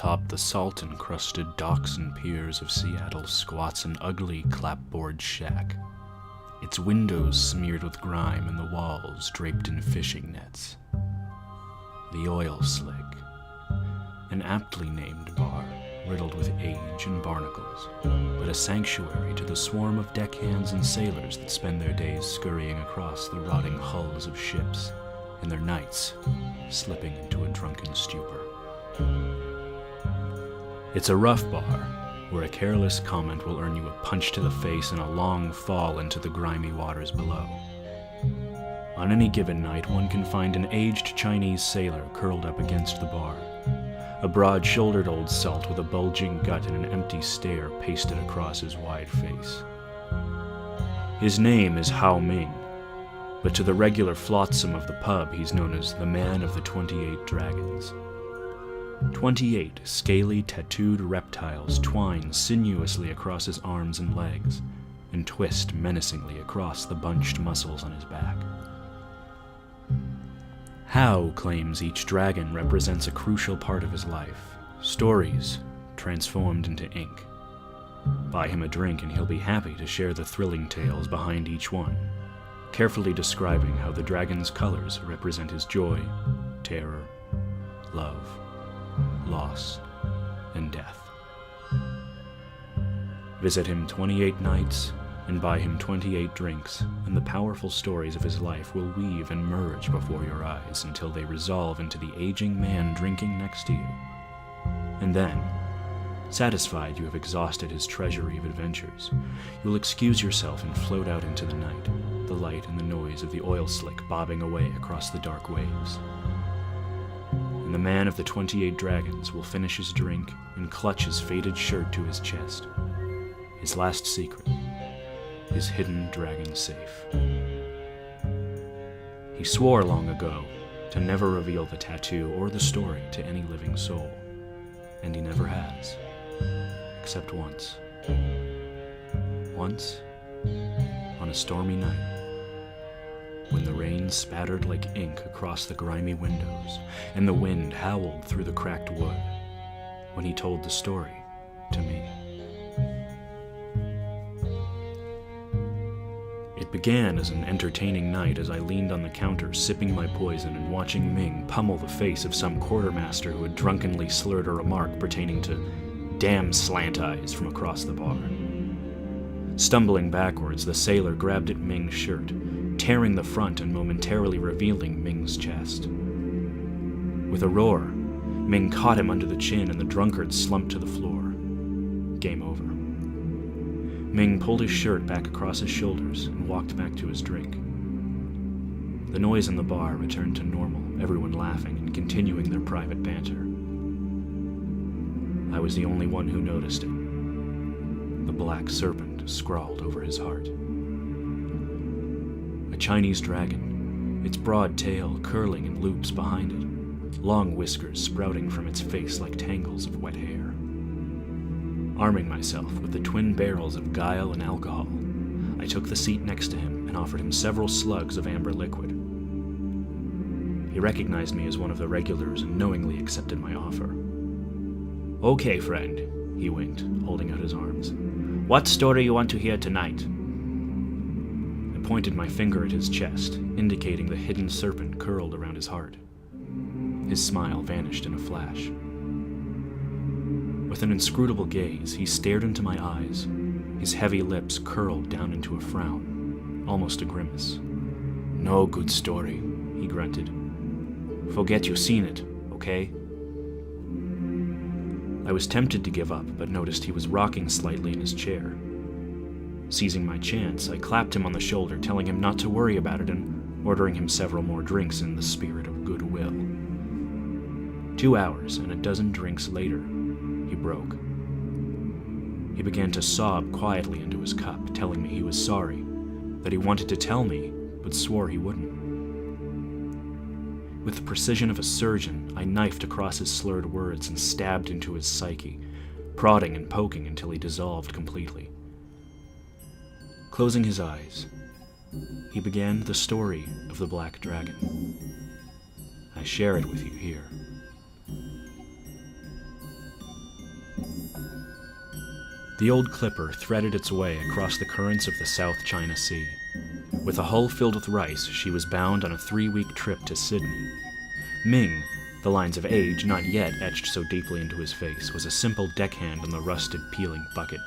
Atop the salt-encrusted docks and piers of Seattle squats an ugly clapboard shack, its windows smeared with grime and the walls draped in fishing nets. The Oil Slick, an aptly named bar riddled with age and barnacles, but a sanctuary to the swarm of deckhands and sailors that spend their days scurrying across the rotting hulls of ships, and their nights slipping into a drunken stupor. It's a rough bar, where a careless comment will earn you a punch to the face and a long fall into the grimy waters below. On any given night, one can find an aged Chinese sailor curled up against the bar, a broad-shouldered old salt with a bulging gut and an empty stare pasted across his wide face. His name is Hao Ming, but to the regular flotsam of the pub he's known as the Man of the 28 Dragons. 28 scaly, tattooed reptiles twine sinuously across his arms and legs, and twist menacingly across the bunched muscles on his back. Hao claims each dragon represents a crucial part of his life, stories transformed into ink. Buy him a drink and he'll be happy to share the thrilling tales behind each one, carefully describing how the dragon's colors represent his joy, terror, love, loss, and death. Visit him 28 nights and buy him 28 drinks, and the powerful stories of his life will weave and merge before your eyes until they resolve into the aging man drinking next to you. And then, satisfied you have exhausted his treasury of adventures, you'll excuse yourself and float out into the night, the light and the noise of the oil slick bobbing away across the dark waves. And the Man of the 28 Dragons will finish his drink and clutch his faded shirt to his chest. His last secret, his hidden dragon safe. He swore long ago to never reveal the tattoo or the story to any living soul, and he never has, except once. Once, on a stormy night, when the rain spattered like ink across the grimy windows, and the wind howled through the cracked wood, when he told the story to me. It began as an entertaining night as I leaned on the counter sipping my poison and watching Ming pummel the face of some quartermaster who had drunkenly slurred a remark pertaining to damn slant eyes from across the bar. Stumbling backwards, the sailor grabbed at Ming's shirt, tearing the front and momentarily revealing Ming's chest. With a roar, Ming caught him under the chin and the drunkard slumped to the floor. Game over. Ming pulled his shirt back across his shoulders and walked back to his drink. The noise in the bar returned to normal, everyone laughing and continuing their private banter. I was the only one who noticed it. The black serpent scrawled over his heart. A Chinese dragon, its broad tail curling in loops behind it, long whiskers sprouting from its face like tangles of wet hair. Arming myself with the twin barrels of guile and alcohol, I took the seat next to him and offered him several slugs of amber liquid. He recognized me as one of the regulars and knowingly accepted my offer. "Okay, friend," he winked, holding out his arms. "What story you want to hear tonight?" I pointed my finger at his chest, indicating the hidden serpent curled around his heart. His smile vanished in a flash. With an inscrutable gaze, he stared into my eyes, his heavy lips curled down into a frown, almost a grimace. "No good story," he grunted. "Forget you seen it, okay?" I was tempted to give up, but noticed he was rocking slightly in his chair. Seizing my chance, I clapped him on the shoulder, telling him not to worry about it and ordering him several more drinks in the spirit of goodwill. 2 hours and a dozen drinks later, he broke. He began to sob quietly into his cup, telling me he was sorry, that he wanted to tell me, but swore he wouldn't. With the precision of a surgeon, I knifed across his slurred words and stabbed into his psyche, prodding and poking until he dissolved completely. Closing his eyes, he began the story of the Black Dragon. I share it with you here. The old clipper threaded its way across the currents of the South China Sea. With a hull filled with rice, she was bound on a 3-week trip to Sydney. Ming, the lines of age not yet etched so deeply into his face, was a simple deckhand on the rusted, peeling bucket.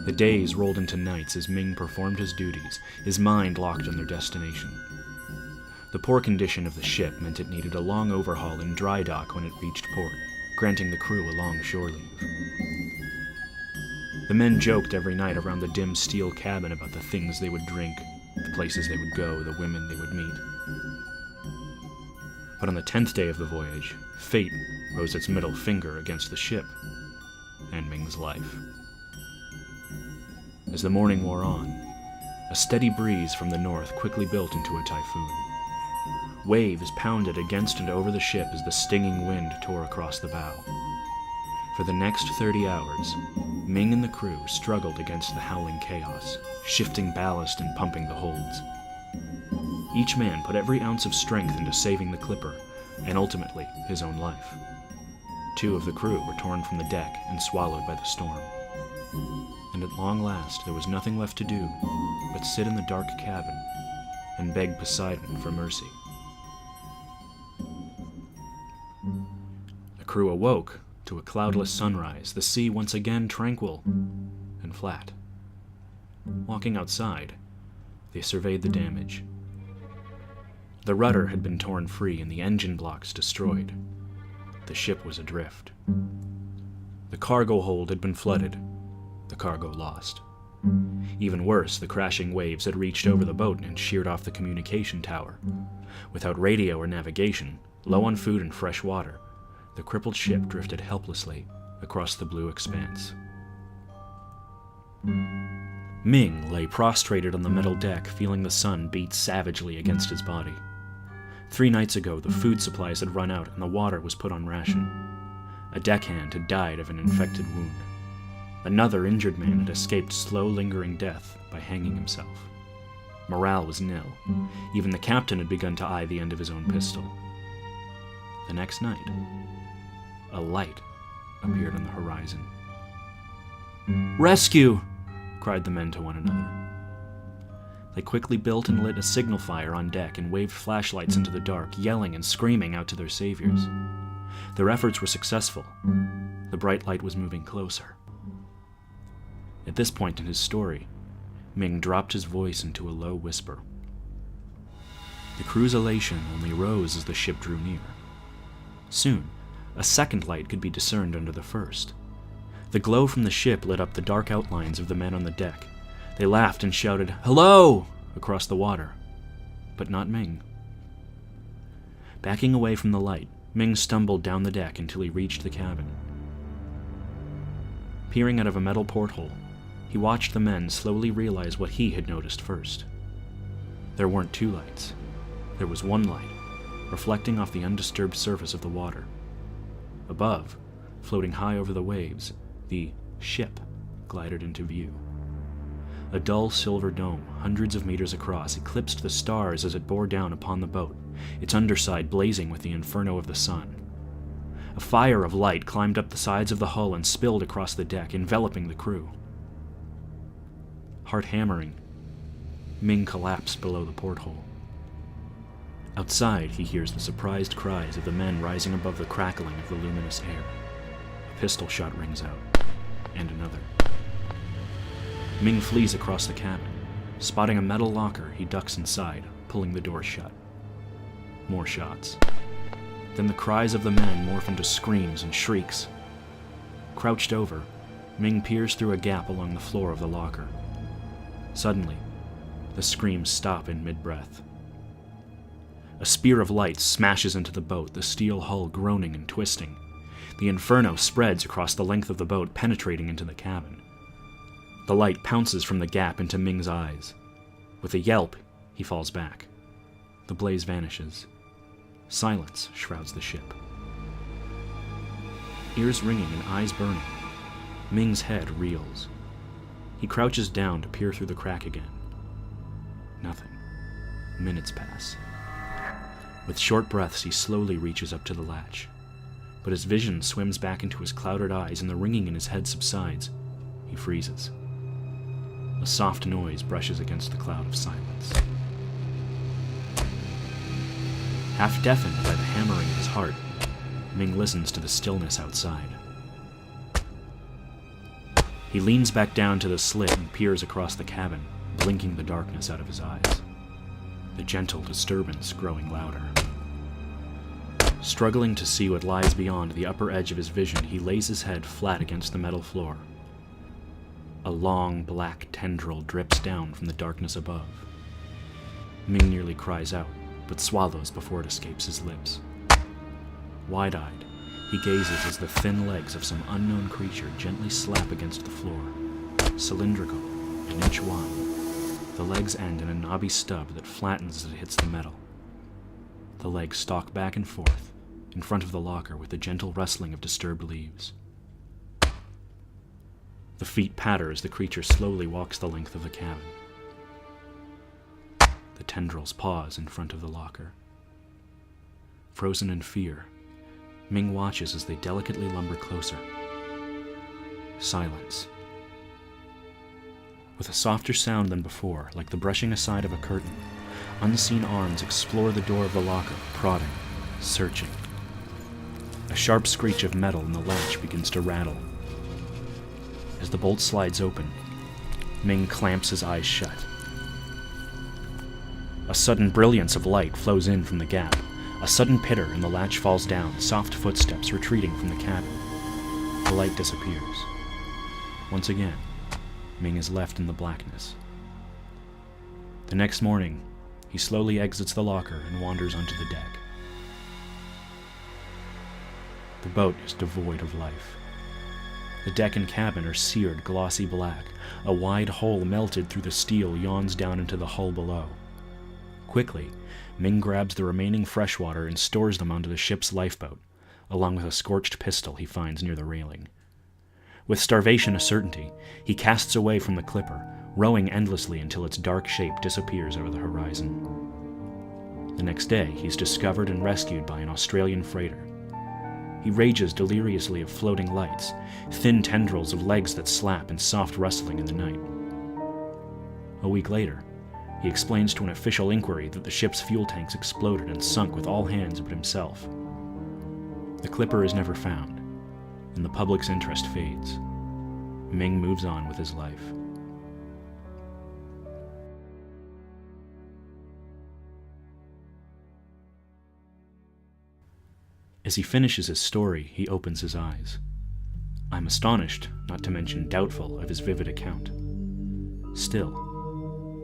The days rolled into nights as Ming performed his duties, his mind locked on their destination. The poor condition of the ship meant it needed a long overhaul in dry dock when it reached port, granting the crew a long shore leave. The men joked every night around the dim steel cabin about the things they would drink, the places they would go, the women they would meet. But on the 10th day of the voyage, fate rose its middle finger against the ship and Ming's life. As the morning wore on, a steady breeze from the north quickly built into a typhoon. Waves pounded against and over the ship as the stinging wind tore across the bow. For the next 30 hours, Ming and the crew struggled against the howling chaos, shifting ballast and pumping the holds. Each man put every ounce of strength into saving the clipper, and ultimately his own life. 2 of the crew were torn from the deck and swallowed by the storm. And at long last there was nothing left to do but sit in the dark cabin and beg Poseidon for mercy. The crew awoke to a cloudless sunrise, the sea once again tranquil and flat. Walking outside, they surveyed the damage. The rudder had been torn free and the engine blocks destroyed. The ship was adrift. The cargo hold had been flooded, the cargo lost. Even worse, the crashing waves had reached over the boat and sheared off the communication tower. Without radio or navigation, low on food and fresh water, the crippled ship drifted helplessly across the blue expanse. Ming lay prostrated on the metal deck, feeling the sun beat savagely against his body. 3 nights ago, the food supplies had run out and the water was put on ration. A deckhand had died of an infected wound. Another injured man had escaped slow, lingering death by hanging himself. Morale was nil. Even the captain had begun to eye the end of his own pistol. The next night, a light appeared on the horizon. "Rescue!" cried the men to one another. They quickly built and lit a signal fire on deck and waved flashlights into the dark, yelling and screaming out to their saviors. Their efforts were successful. The bright light was moving closer. At this point in his story, Ming dropped his voice into a low whisper. The crew's elation only rose as the ship drew near. Soon, a second light could be discerned under the first. The glow from the ship lit up the dark outlines of the men on the deck. They laughed and shouted, "Hello!" across the water. But not Ming. Backing away from the light, Ming stumbled down the deck until he reached the cabin. Peering out of a metal porthole, he watched the men slowly realize what he had noticed first. There weren't 2 lights. There was 1 light, reflecting off the undisturbed surface of the water. Above, floating high over the waves, the ship glided into view. A dull silver dome, hundreds of meters across, eclipsed the stars as it bore down upon the boat, its underside blazing with the inferno of the sun. A fire of light climbed up the sides of the hull and spilled across the deck, enveloping the crew. Heart hammering, Ming collapsed below the porthole. Outside, he hears the surprised cries of the men rising above the crackling of the luminous air. A pistol shot rings out, and another. Ming flees across the cabin. Spotting a metal locker, he ducks inside, pulling the door shut. More shots. Then the cries of the men morph into screams and shrieks. Crouched over, Ming peers through a gap along the floor of the locker. Suddenly, the screams stop in mid-breath. A spear of light smashes into the boat, the steel hull groaning and twisting. The inferno spreads across the length of the boat, penetrating into the cabin. The light pounces from the gap into Ming's eyes. With a yelp, he falls back. The blaze vanishes. Silence shrouds the ship. Ears ringing and eyes burning, Ming's head reels. He crouches down to peer through the crack again. Nothing. Minutes pass. With short breaths, he slowly reaches up to the latch. But his vision swims back into his clouded eyes and the ringing in his head subsides. he freezes. A soft noise brushes against the cloud of silence. Half deafened by the hammering of his heart, Ming listens to the stillness outside. He leans back down to the slit and peers across the cabin, blinking the darkness out of his eyes, the gentle disturbance growing louder. Struggling to see what lies beyond the upper edge of his vision, he lays his head flat against the metal floor. A long, black tendril drips down from the darkness above. Ming nearly cries out, but swallows before it escapes his lips. Wide-eyed, he gazes as the thin legs of some unknown creature gently slap against the floor, cylindrical, an inch wide. The legs end in a knobby stub that flattens as it hits the metal. The legs stalk back and forth, in front of the locker with the gentle rustling of disturbed leaves. The feet patter as the creature slowly walks the length of the cabin. The tendrils pause in front of the locker. Frozen in fear, Ming watches as they delicately lumber closer. Silence. With a softer sound than before, like the brushing aside of a curtain, unseen arms explore the door of the locker, prodding, searching. A sharp screech of metal in the latch begins to rattle. As the bolt slides open, Ming clamps his eyes shut. A sudden brilliance of light flows in from the gap. A sudden pitter and the latch falls down, soft footsteps retreating from the cabin. The light disappears. Once again, Ming is left in the blackness. The next morning, he slowly exits the locker and wanders onto the deck. The boat is devoid of life. The deck and cabin are seared glossy black. A wide hole melted through the steel yawns down into the hull below. Quickly, Ming grabs the remaining fresh water and stores them onto the ship's lifeboat, along with a scorched pistol he finds near the railing. With starvation a certainty, he casts away from the clipper, rowing endlessly until its dark shape disappears over the horizon. The next day, he's discovered and rescued by an Australian freighter. He rages deliriously of floating lights, thin tendrils of legs that slap and soft rustling in the night. A week later, he explains to an official inquiry that the ship's fuel tanks exploded and sunk with all hands but himself. The clipper is never found, and the public's interest fades. Ming moves on with his life. As he finishes his story, he opens his eyes. I'm astonished, not to mention doubtful, of his vivid account. Still,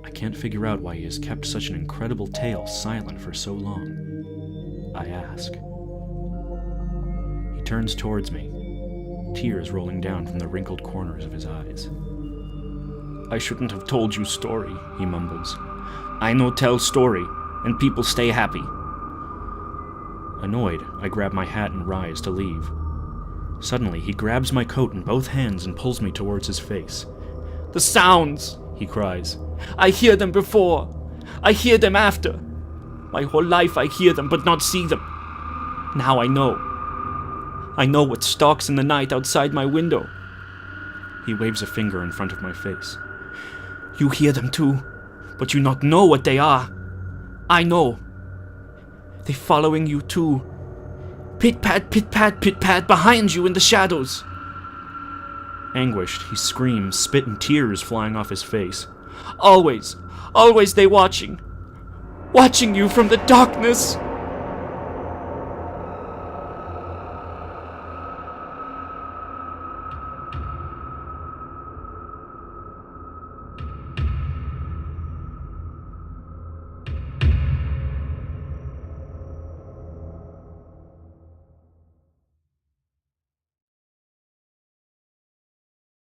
I can't figure out why he has kept such an incredible tale silent for so long. I ask. He turns towards me, tears rolling down from the wrinkled corners of his eyes. I shouldn't have told you story, he mumbles. I no tell story, and people stay happy. Annoyed, I grab my hat and rise to leave. Suddenly, he grabs my coat in both hands and pulls me towards his face. The sounds, he cries. I hear them before. I hear them after. My whole life I hear them, but not see them. Now I know. I know what stalks in the night outside my window. He waves a finger in front of my face. You hear them too, but you not know what they are. I know. They following you too. Pit-pat, pit-pat, pit-pat behind you in the shadows. Anguished, he screams, spit and tears flying off his face. Always, always they watching. Watching you from the darkness.